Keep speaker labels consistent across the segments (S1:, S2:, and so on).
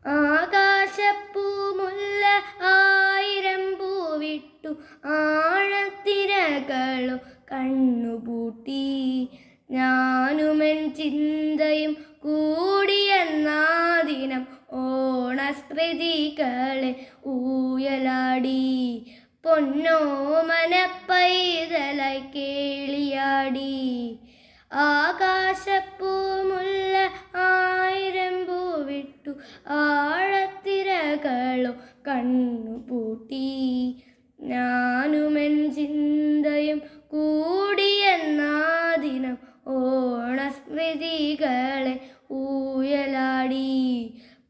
S1: ആകാശപ്പൂമുല്ല ആയിരം പൂവിട്ടു ആഴത്തിരകളോ കണ്ണുപൂട്ടി. ഞാനുമെൻ ചിന്തയും കൂടിയെന്നാ ദിനം ഓണസ്മൃതികളെ ഊയലാടി. പൊന്നോമന പൈതലായി കേളിയാടി. ആകാശപ്പൂമുല്ല ആയിരം പൂവിട്ടു ആഴത്തിരകളോ കണ്ണുപൂട്ടി. ഞാനുമെൻ ചിന്തയും കൂടിയെന്നാ ദിനം ഓണസ്മൃതികളെ ഊയലാടി.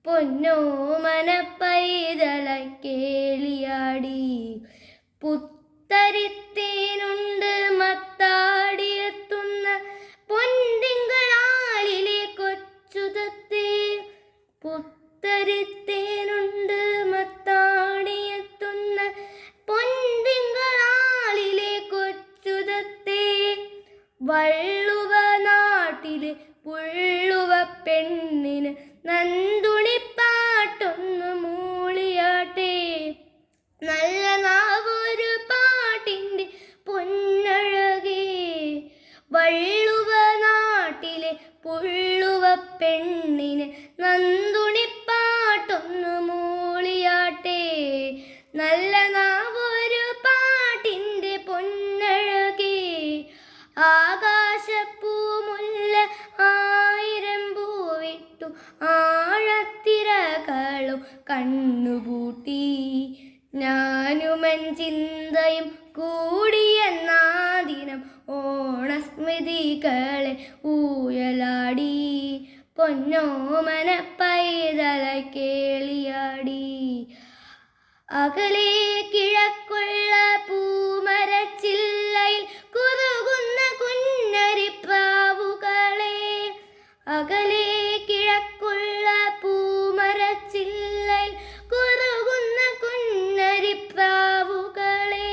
S1: പൊന്നോമന പൈതലായി കേളിയാടി. പുത്തരിത്തേനുണ്ട് മത്താടിയെത്തുന്ന പൊൻതിങ്കളാളിലെ കൊച്ചുതത്തേ. പുത്തരിത്തേനുണ്ട് മത്താടിയെത്തുന്ന പൊൻതിങ്കളാളിലെ കൊച്ചുതത്തേ. വള്ളുവ നാട്ടിലെ പുള്ളുവ പെണ്ണിന് നന്തുണിപ്പാട്ടൊന്നു മൂളിയാട്ടെ. നല്ല നാവൊരു പാട്ടിൻ്റെ പൊന്നഴകേ. വള്ളുവ നാട്ടിലെ പുള്ളുവ പെണ്ണിന് നന്തുണിപ്പാട്ടൊന്നു മൂളിയാട്ടെ. നല്ല നാവൊരു പാട്ടിൻ്റെ പൊന്നഴകേ. ആകാശപ്പൂമുല്ല ആയിരം പൂവിട്ടു ആഴത്തിരകളോ കണ്ണുപൂട്ടി. ഞാനുമെൻ ചിന്തയും കൂടിയെന്നാ ദിനം ഓണസ്മൃതികളെ ഊയലാടി. പൊന്നോമന പൈതലായി കേളിയാടി. അകലെ കിഴക്കുള്ള പൂമരച്ചില്ലയിൽ കുറുകുന്ന കുഞ്ഞരിപ്രാവുകളെ. അകലെ കിഴക്കുള്ള പൂമരച്ചില്ലയിൽ കുറുകുന്ന കുഞ്ഞരിപ്രാവുകളെ.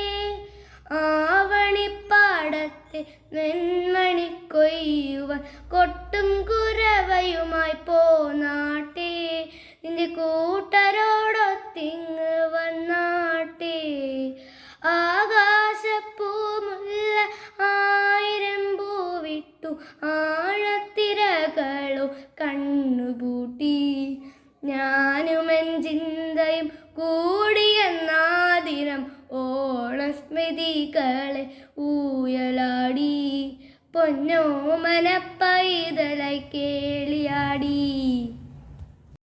S1: ആവണിപ്പാടത്തെ നെന്മണി കൊയ്യുവാൻ കൊട്ടും കുരവയുമായി പോന്നാട്ടെ. നിന്റെ കൂട്ടരോടൊത്തിങ്ങ് വന്നാട്ടെ. ആകാശപ്പൂമുല്ല ആയിരം പൂവിട്ടു ആഴത്തിരകളോ കണ്ണുപൂട്ടി. ഞാനുമെൻ ചിന്തയും കൂടിയെന്നാ ദിനം ഓണസ്മൃതികളെ ഊയലാടി. പൊന്നോമന പൈതലായി